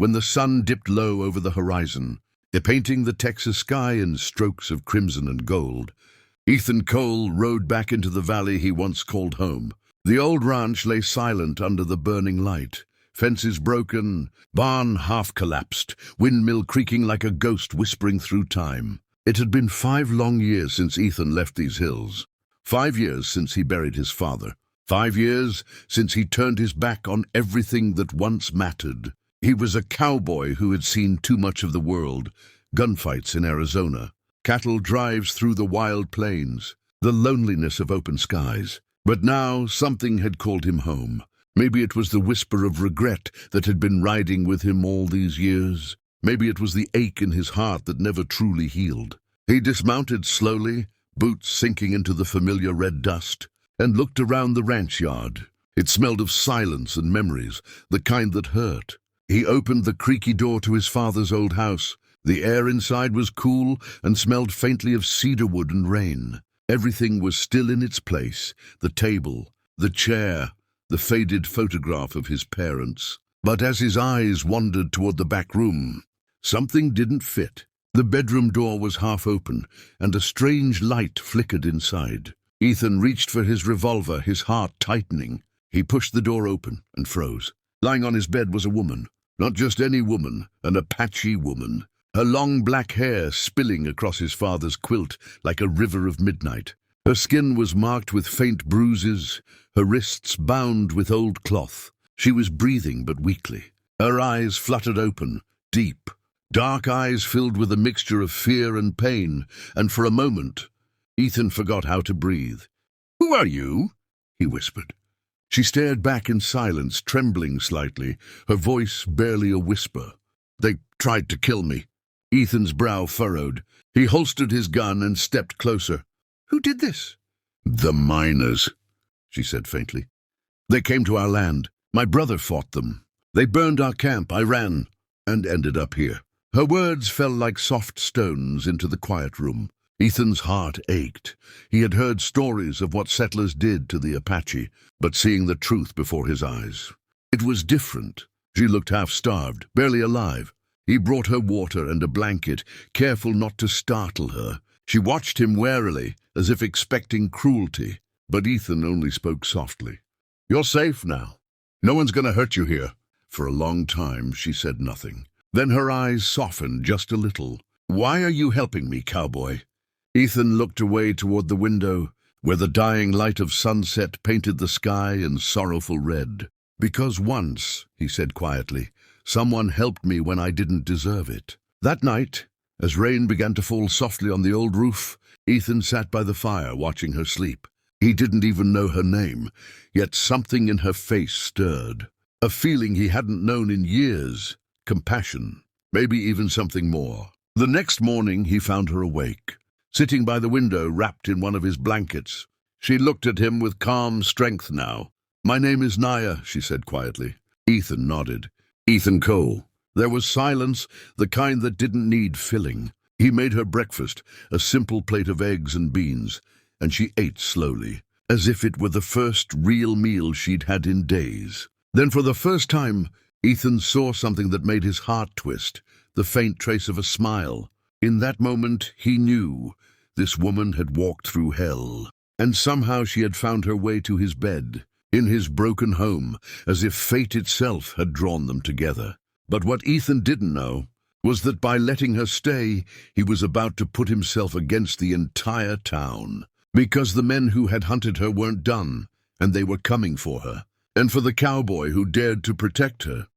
when the sun dipped low over the horizon, painting the Texas sky in strokes of crimson and gold, Ethan Cole rode back into the valley he once called home. The old ranch lay silent under the burning light, fences broken, barn half collapsed, windmill creaking like a ghost whispering through time. It had been 5 long years since Ethan left these hills. 5 years since he buried his father. 5 years since he turned his back on everything that once mattered. He was a cowboy who had seen too much of the world, gunfights in Arizona, cattle drives through the wild plains, the loneliness of open skies. But now something had called him home. Maybe it was the whisper of regret that had been riding with him all these years. Maybe it was the ache in his heart that never truly healed. He dismounted slowly, boots sinking into the familiar red dust, and looked around the ranch yard. It smelled of silence and memories, the kind that hurt. He opened the creaky door to his father's old house. The air inside was cool and smelled faintly of cedarwood and rain. Everything was still in its place, the table, the chair, the faded photograph of his parents. But as his eyes wandered toward the back room, something didn't fit. The bedroom door was half open, and a strange light flickered inside. Ethan reached for his revolver, his heart tightening. He pushed the door open and froze. Lying on his bed was a woman. Not just any woman, an Apache woman. Her long black hair spilling across his father's quilt like a river of midnight. Her skin was marked with faint bruises, her wrists bound with old cloth. She was breathing but weakly. Her eyes fluttered open, deep. Dark eyes filled with a mixture of fear and pain, and for a moment, Ethan forgot how to breathe. "Who are you?" he whispered. She stared back in silence, trembling slightly, her voice barely a whisper. "They tried to kill me." Ethan's brow furrowed. He holstered his gun and stepped closer. "Who did this?" "The miners," she said faintly. "They came to our land. My brother fought them. They burned our camp. I ran and ended up here." Her words fell like soft stones into the quiet room. Ethan's heart ached. He had heard stories of what settlers did to the Apache, but seeing the truth before his eyes, it was different. She looked half-starved, barely alive. He brought her water and a blanket, careful not to startle her. She watched him warily, as if expecting cruelty, but Ethan only spoke softly. "You're safe now. No one's going to hurt you here." For a long time, she said nothing. Then her eyes softened just a little. "Why are you helping me, cowboy?" Ethan looked away toward the window, where the dying light of sunset painted the sky in sorrowful red. "Because once," he said quietly, "someone helped me when I didn't deserve it." That night, as rain began to fall softly on the old roof, Ethan sat by the fire watching her sleep. He didn't even know her name, yet something in her face stirred. A feeling he hadn't known in years. Compassion, maybe even something more. The next morning he found her awake, sitting by the window wrapped in one of his blankets. She looked at him with calm strength now. "My name is Naya," she said quietly. Ethan nodded. "Ethan Cole." There was silence, the kind that didn't need filling. He made her breakfast, a simple plate of eggs and beans, and she ate slowly, as if it were the first real meal she'd had in days. Then for the first time, Ethan saw something that made his heart twist, the faint trace of a smile. In that moment, he knew this woman had walked through hell, and somehow she had found her way to his bed, in his broken home, as if fate itself had drawn them together. But what Ethan didn't know was that by letting her stay, he was about to put himself against the entire town. Because the men who had hunted her weren't done, and they were coming for her. And for the cowboy who dared to protect her,